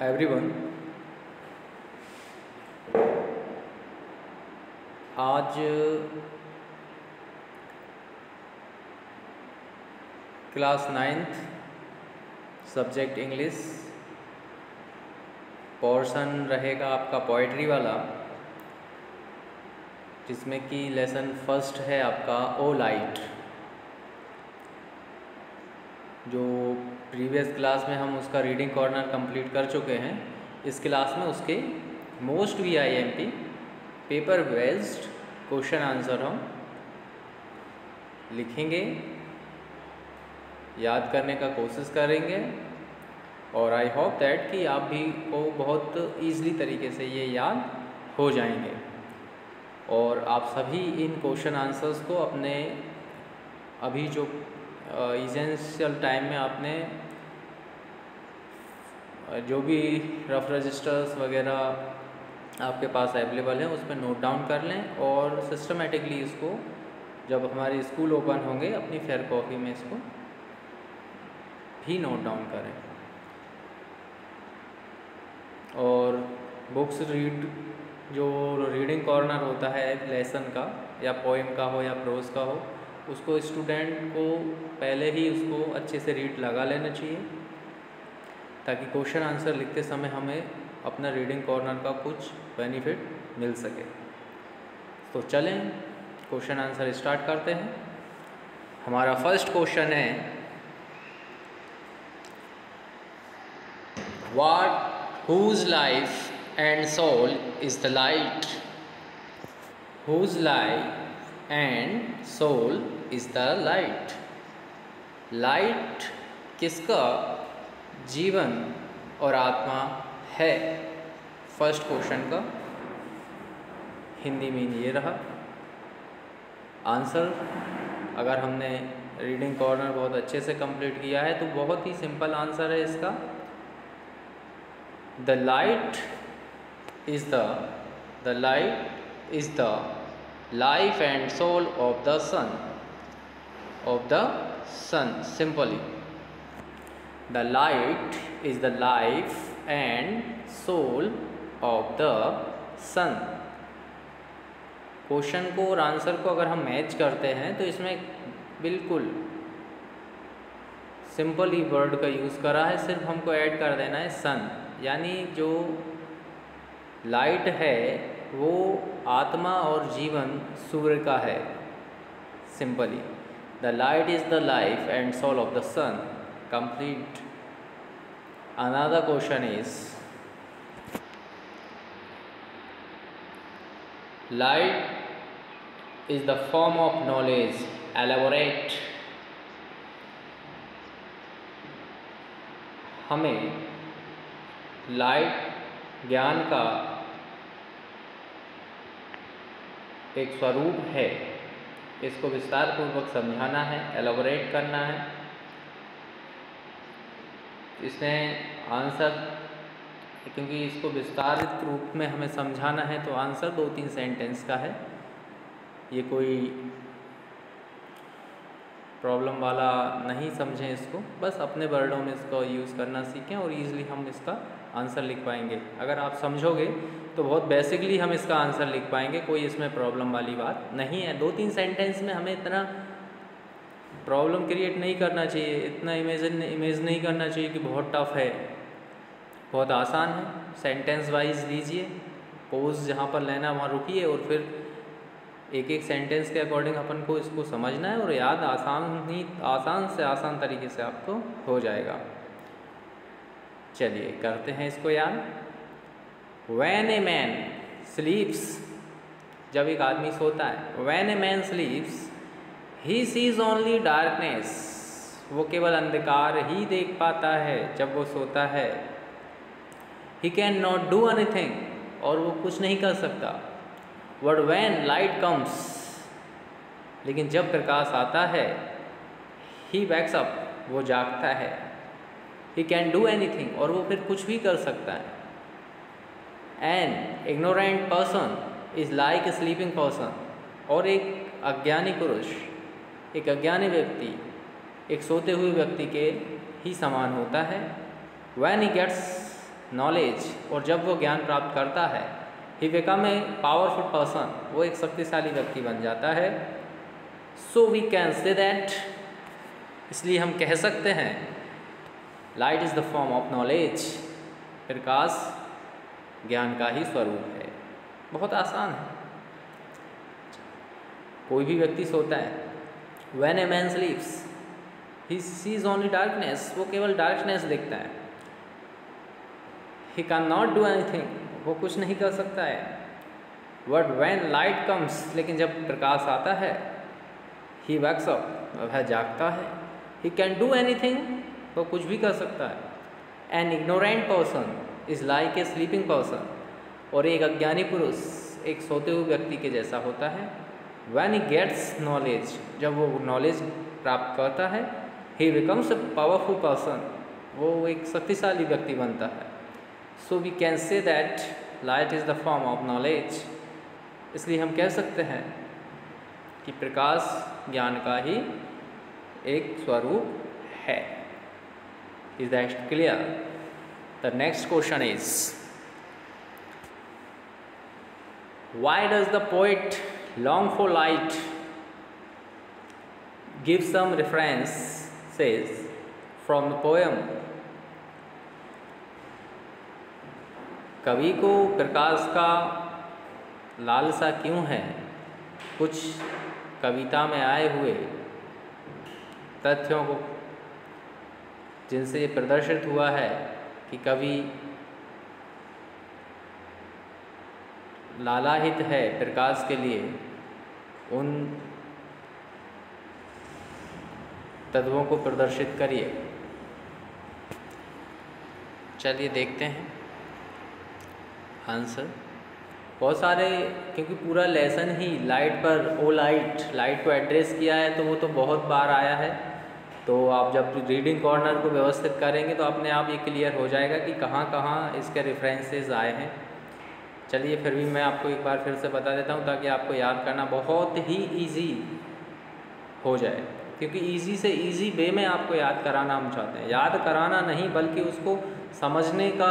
Everyone, आज class 9th subject English portion रहेगा आपका पोइट्री वाला, जिसमें कि लेसन फर्स्ट है आपका ओ लाइट। जो प्रीवियस क्लास में हम उसका रीडिंग कॉर्नर कंप्लीट कर चुके हैं, इस क्लास में उसके most VIMP paper based question answer हम लिखेंगे, याद करने का कोशिश करेंगे और आई होप दैट कि आप भी को बहुत ईज़िली तरीके से ये याद हो जाएंगे और आप सभी इन क्वेश्चन आंसर्स को अपने अभी जो इसेंशियल टाइम में आपने जो भी रफ रजिस्टर्स वगैरह आपके पास अवेलेबल हैं उस पर नोट डाउन कर लें और सिस्टमेटिकली इसको जब हमारे स्कूल ओपन होंगे अपनी फेयर कॉपी में इसको भी नोट डाउन करें। और बुक्स रीड जो रीडिंग कॉर्नर होता है लेसन का या पोएम का हो या प्रोज का हो, उसको स्टूडेंट को पहले ही उसको अच्छे से रीड लगा लेना चाहिए ताकि क्वेश्चन आंसर लिखते समय हमें अपना रीडिंग कॉर्नर का कुछ बेनिफिट मिल सके। तो चलें क्वेश्चन आंसर स्टार्ट करते हैं। हमारा फर्स्ट क्वेश्चन है, what whose life and soul is the light? Whose life and soul is the light? Light किसका जीवन और आत्मा है? फर्स्ट क्वेश्चन का हिंदी में ये रहा आंसर। अगर हमने रीडिंग कॉर्नर बहुत अच्छे से कंप्लीट किया है तो बहुत ही सिंपल आंसर है इसका। The light is the life and soul of the sun. Simply, the light is the life and soul of the sun. Question को और आंसर को अगर हम मैच करते हैं तो इसमें बिल्कुल सिंपल ही वर्ड का यूज़ करा है, सिर्फ हमको ऐड कर देना है सन। यानी जो लाइट है वो आत्मा और जीवन सूर्य का है। Simply, the light is the life and soul of the sun. Complete. Another question is, light is the form of knowledge. Elaborate. हमें लाइट ज्ञान का एक स्वरूप है, इसको विस्तार पूर्वक समझाना है, एलाबोरेट करना है। इसमें आंसर, क्योंकि इसको विस्तारित रूप में हमें समझाना है तो आंसर 2-3 सेंटेंस का है। ये कोई प्रॉब्लम वाला नहीं समझें इसको, बस अपने वर्डों में इसको यूज़ करना सीखें और ईज़िली हम इसका आंसर लिख पाएंगे। अगर आप समझोगे तो बहुत बेसिकली हम इसका आंसर लिख पाएंगे, कोई इसमें प्रॉब्लम वाली बात नहीं है। 2-3 सेंटेंस में हमें इतना प्रॉब्लम क्रिएट नहीं करना चाहिए, इतना इमेज नहीं करना चाहिए कि बहुत टफ है। बहुत आसान है। सेंटेंस वाइज लीजिए, पोज जहाँ पर लेना वहाँ रुकिए और फिर एक एक सेंटेंस के अकॉर्डिंग अपन को इसको समझना है और याद आसान से आसान तरीके से आपको हो जाएगा। चलिए करते हैं इसको याद। When a man sleeps, जब एक आदमी सोता है, When a man sleeps, he sees only darkness, वो केवल अंधकार ही देख पाता है जब वो सोता है। He cannot do anything, और वो कुछ नहीं कर सकता। But when light comes, लेकिन जब प्रकाश आता है, he wakes up, वो जागता है। He can do anything, और वो फिर कुछ भी कर सकता है। An ignorant person is like a sleeping person, और एक अज्ञानी पुरुष, एक अज्ञानी व्यक्ति एक सोते हुए व्यक्ति के ही समान होता है। When he gets नॉलेज, और जब वो ज्ञान प्राप्त करता है, he become a powerful person, वो एक शक्तिशाली व्यक्ति बन जाता है। So we can say that, इसलिए हम कह सकते हैं light is the form of knowledge, प्रकाश ज्ञान का ही स्वरूप है। बहुत आसान है। कोई भी व्यक्ति सोता है, when a man स्लीप्स he sees only darkness, वो केवल डार्कनेस देखता है। He can not do anything, वो कुछ नहीं कर सकता है। बट व्हेन लाइट कम्स, लेकिन जब प्रकाश आता है, ही वैक्स अप, वह जागता है। ही कैन डू एनीथिंग, वो कुछ भी कर सकता है। An ignorant person is like a sleeping person, और एक अज्ञानी पुरुष एक सोते हुए व्यक्ति के जैसा होता है। व्हेन ही गेट्स नॉलेज, जब वो नॉलेज प्राप्त करता है, he becomes a powerful person, वो एक शक्तिशाली व्यक्ति बनता है। So we can say that light is the form of knowledge, इसलिए हम कह सकते हैं कि प्रकाश ज्ञान का ही एक स्वरूप है। Is that clear? The next question is, why does the poet long for light? Give some references from the poem. कवि को प्रकाश का लालसा क्यों है? कुछ कविता में आए हुए तथ्यों को, जिनसे ये प्रदर्शित हुआ है कि कवि लालायित है प्रकाश के लिए, उन तत्वों को प्रदर्शित करिए। चलिए देखते हैं आंसर। बहुत सारे, क्योंकि पूरा लेसन ही लाइट पर, ओ लाइट को एड्रेस किया है, तो वो तो बहुत बार आया है। तो आप जब रीडिंग कॉर्नर को व्यवस्थित करेंगे तो अपने आप ये क्लियर हो जाएगा कि कहाँ कहाँ इसके रेफरेंसेस आए हैं। चलिए फिर भी मैं आपको एक बार फिर से बता देता हूँ, ताकि आपको याद करना बहुत ही ईजी हो जाए, क्योंकि ईजी से ईजी वे में आपको याद कराना हम चाहते हैं। याद कराना नहीं, बल्कि उसको समझने का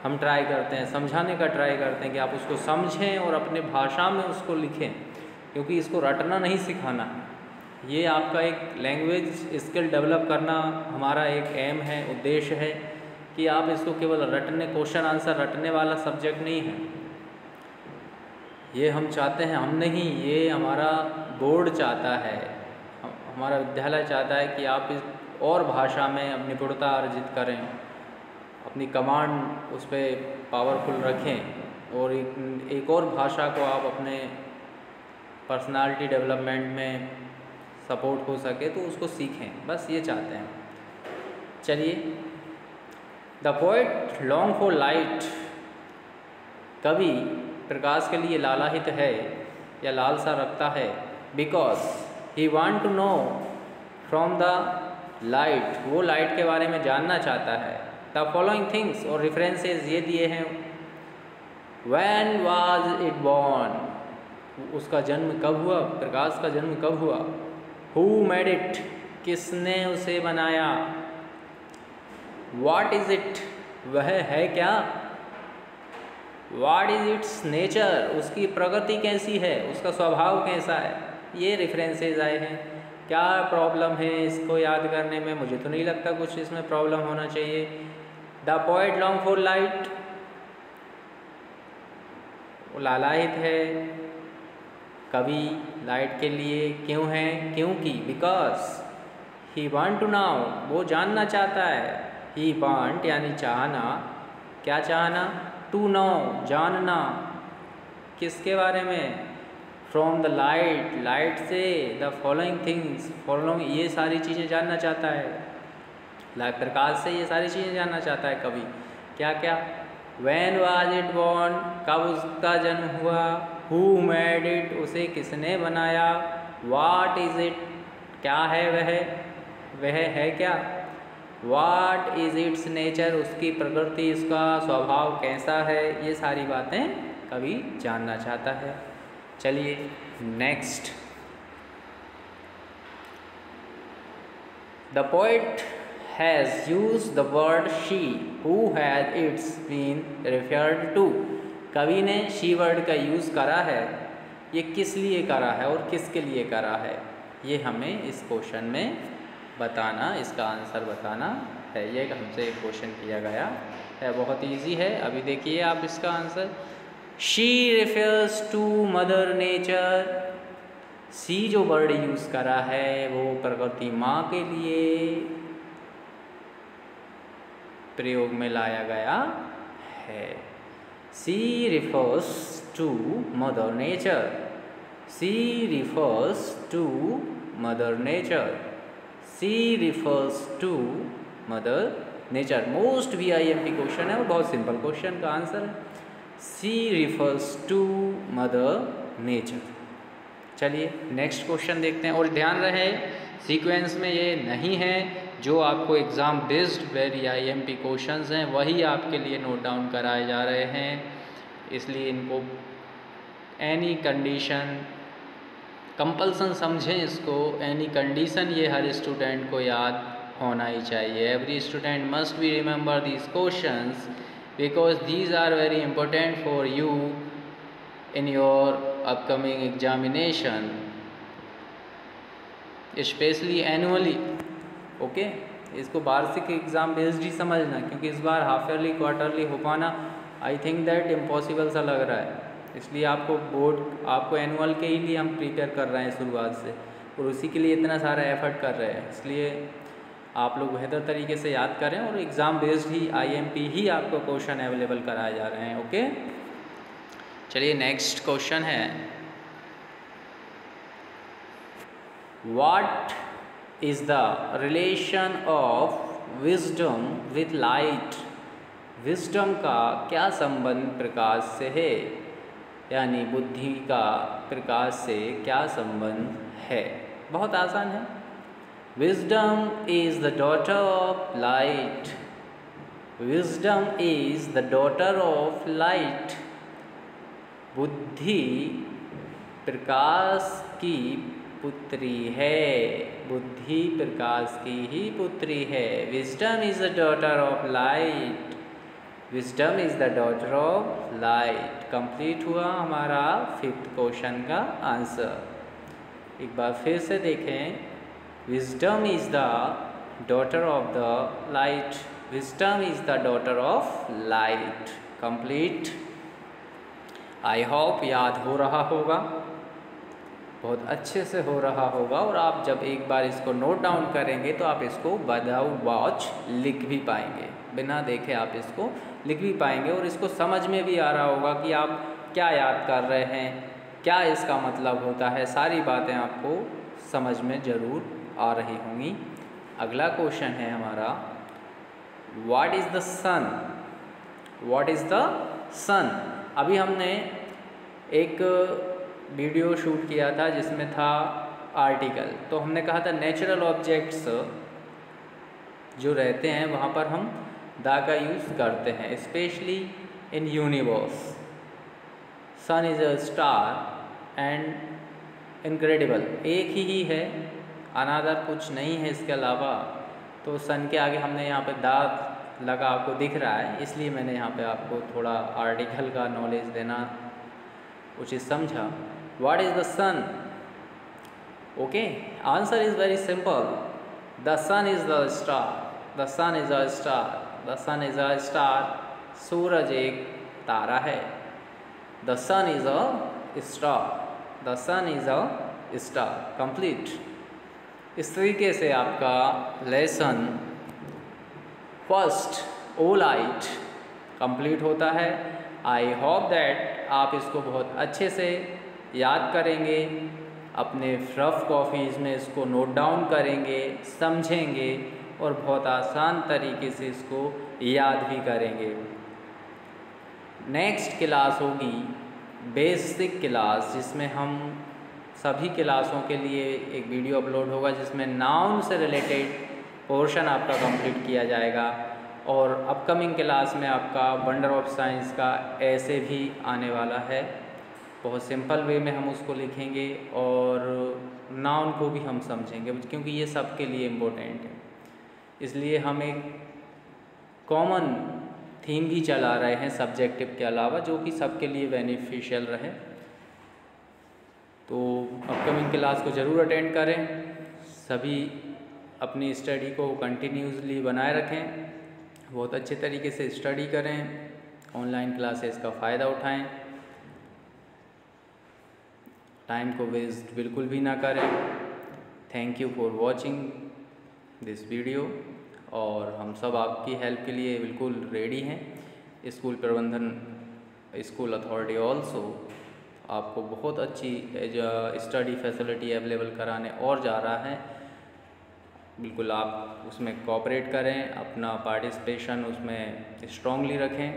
हम ट्राई करते हैं, समझाने का ट्राई करते हैं कि आप उसको समझें और अपने भाषा में उसको लिखें, क्योंकि इसको रटना नहीं सिखाना है। ये आपका एक लैंग्वेज स्किल डेवलप करना हमारा एक एम है, उद्देश्य है, कि आप इसको केवल रटने, क्वेश्चन आंसर रटने वाला सब्जेक्ट नहीं है। ये हम चाहते हैं, हम नहीं, ये हमारा बोर्ड चाहता है, हमारा विद्यालय चाहता है कि आप इस और भाषा में निपुणता अर्जित करें, अपनी कमांड उस पर पावरफुल रखें, और एक और भाषा को आप अपने पर्सनालिटी डेवलपमेंट में सपोर्ट हो सके तो उसको सीखें, बस ये चाहते हैं। चलिए, the poet long for light, कवि प्रकाश के लिए लालायित है या लालसा रखता है, because he want to know from the light, वो लाइट के बारे में जानना चाहता है। द फॉलोइंग थिंग्स, और रेफरेंसेस ये दिए हैं। व्हेन वाज इट बॉर्न, उसका जन्म कब हुआ, प्रकाश का जन्म कब हुआ। हु मेड इट, किसने उसे बनाया। व्हाट इज इट, वह है क्या। व्हाट इज इट्स नेचर, उसकी प्रकृति कैसी है, उसका स्वभाव कैसा है। ये रेफरेंसेस आए हैं। क्या प्रॉब्लम है इसको याद करने में? मुझे तो नहीं लगता कुछ इसमें प्रॉब्लम होना चाहिए। The poet long for light, वो लालायित है, कवि लाइट के लिए क्यों है, क्योंकि because he want to know, वो जानना चाहता है। ही वांट यानी चाहना, क्या चाहना, टू नो जानना, किसके बारे में, फ्रॉम द लाइट, लाइट से, द फॉलोइंग थिंग्स, फॉलोइंग ये सारी चीज़ें जानना चाहता है। लाइट प्रकाश से ये सारी चीज़ें जानना चाहता है कवि। क्या क्या, व्हेन वाज इट बॉर्न, कब उसका जन्म हुआ। हु मेड इट, उसे किसने बनाया। व्हाट इज इट, क्या है वह है क्या। व्हाट इज इट्स नेचर, उसकी प्रकृति, उसका स्वभाव कैसा है। ये सारी बातें कवि जानना चाहता है। चलिए next, the poet has use the word she who has its been referred to. कवि ने शी वर्ड का यूज़ करा है, ये किस लिए करा है और किसके लिए करा है, ये हमें इस क्वेश्चन में बताना, इसका आंसर बताना है। ये हमसे एक क्वेश्चन किया गया है, बहुत इजी है। अभी देखिए आप इसका answer. She refers to mother nature. See जो वर्ड यूज़ करा है वो प्रकृति माँ के लिए प्रयोग में लाया गया है। She refers to mother nature. She refers to mother nature. She refers to mother nature. Most VIMP question है और बहुत सिंपल क्वेश्चन का आंसर है she refers to mother nature. चलिए नेक्स्ट क्वेश्चन देखते हैं। और ध्यान रहे सीक्वेंस में ये नहीं है, जो आपको एग्ज़ाम बेस्ड VIMP क्वेश्चंस हैं वही आपके लिए नोट डाउन कराए जा रहे हैं, इसलिए इनको एनी कंडीशन कंपल्सन समझें इसको। एनी कंडीशन ये हर स्टूडेंट को याद होना ही चाहिए। Every student must be remember these questions because these are very important for you in your upcoming examination, especially annually। Okay, इसको वार्षिक एग्ज़ाम बेस्ड ही समझना, क्योंकि इस बार हाफ ईयरली क्वार्टरली हो पाना आई थिंक दैट इम्पॉसिबल सा लग रहा है, इसलिए आपको एनुअल के ही लिए हम प्रिपेयर कर रहे हैं शुरुआत से, और उसी के लिए इतना सारा एफर्ट कर रहे हैं। इसलिए आप लोग बेहतर तरीके से याद करें, और एग्ज़ाम बेस्ड ही IMP ही आपको क्वेश्चन अवेलेबल कराए जा रहे हैं। ओके, चलिए नेक्स्ट क्वेश्चन है, what is the relation of wisdom with light. Wisdom का क्या संबंध प्रकाश से है, यानी बुद्धि का प्रकाश से क्या संबंध है। बहुत आसान है। Wisdom is the daughter of light. Wisdom is the daughter of light. बुद्धि प्रकाश की पुत्री है। बुद्धि प्रकाश की ही पुत्री है। Wisdom is the daughter of light. Wisdom is the daughter of light. Complete हुआ हमारा 5th क्वेश्चन का आंसर। एक बार फिर से देखें, wisdom is the daughter of the light. Wisdom is the daughter of light. Complete. I hope याद हो रहा होगा, बहुत अच्छे से हो रहा होगा, और आप जब एक बार इसको नोट डाउन करेंगे तो आप इसको विदाउट वॉच लिख भी पाएंगे, बिना देखे आप इसको लिख भी पाएंगे, और इसको समझ में भी आ रहा होगा कि आप क्या याद कर रहे हैं, क्या इसका मतलब होता है। सारी बातें आपको समझ में ज़रूर आ रही होंगी। अगला क्वेश्चन है हमारा, what is the sun. What is the sun. अभी हमने एक वीडियो शूट किया था जिसमें था आर्टिकल, तो हमने कहा था नेचुरल ऑब्जेक्ट्स जो रहते हैं वहाँ पर हम द का यूज़ करते हैं, specially in universe. Sun is a star and incredible, एक ही है, अनादर कुछ नहीं है इसके अलावा। तो सन के आगे हमने यहाँ पे द लगा, आपको दिख रहा है, इसलिए मैंने यहाँ पे आपको थोड़ा आर्टिकल का नॉलेज देना उचित समझा। What is the sun. Okay, answer is very simple. The sun is the star. The sun is a star. The sun is a star. सूरज एक तारा है। The sun is a star. The sun is a star. Complete. इस तरीके से आपका lesson first of light complete होता है। आई होप दैट आप इसको बहुत अच्छे से याद करेंगे, अपने रफ कॉपीज़ में इसको नोट डाउन करेंगे, समझेंगे, और बहुत आसान तरीके से इसको याद भी करेंगे। नेक्स्ट क्लास होगी बेसिक क्लास, जिसमें हम सभी क्लासों के लिए एक वीडियो अपलोड होगा जिसमें नाउन से रिलेटेड पोर्शन आपका कंप्लीट किया जाएगा, और अपकमिंग क्लास में आपका वंडर ऑफ साइंस का ऐसे भी आने वाला है। बहुत सिंपल वे में हम उसको लिखेंगे और नाउन को भी हम समझेंगे, क्योंकि ये सबके लिए इम्पोर्टेंट है। इसलिए हम एक कॉमन थीम भी चला रहे हैं सब्जेक्टिव के अलावा, जो कि सबके लिए बेनिफिशियल रहे। तो अपकमिंग क्लास को ज़रूर अटेंड करें, सभी अपनी स्टडी को कंटिन्यूसली बनाए रखें, बहुत अच्छे तरीके से स्टडी करें, ऑनलाइन क्लासेस का फ़ायदा उठाएं, टाइम को वेस्ट बिल्कुल भी ना करें। Thank you for watching this video, और हम सब आपकी हेल्प के लिए बिल्कुल रेडी हैं। स्कूल प्रबंधन, स्कूल अथॉरिटी ऑल्सो आपको बहुत अच्छी स्टडी फैसिलिटी अवेलेबल कराने और जा रहा है। बिल्कुल आप उसमें कोऑपरेट करें, अपना पार्टिसिपेशन उसमें स्ट्रांगली रखें।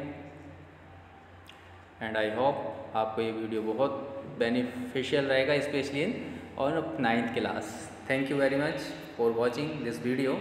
एंड आई होप आपको ये वीडियो बहुत बेनिफिशियल रहेगा, स्पेशली इन और 9th class. Thank you very much for watching this video.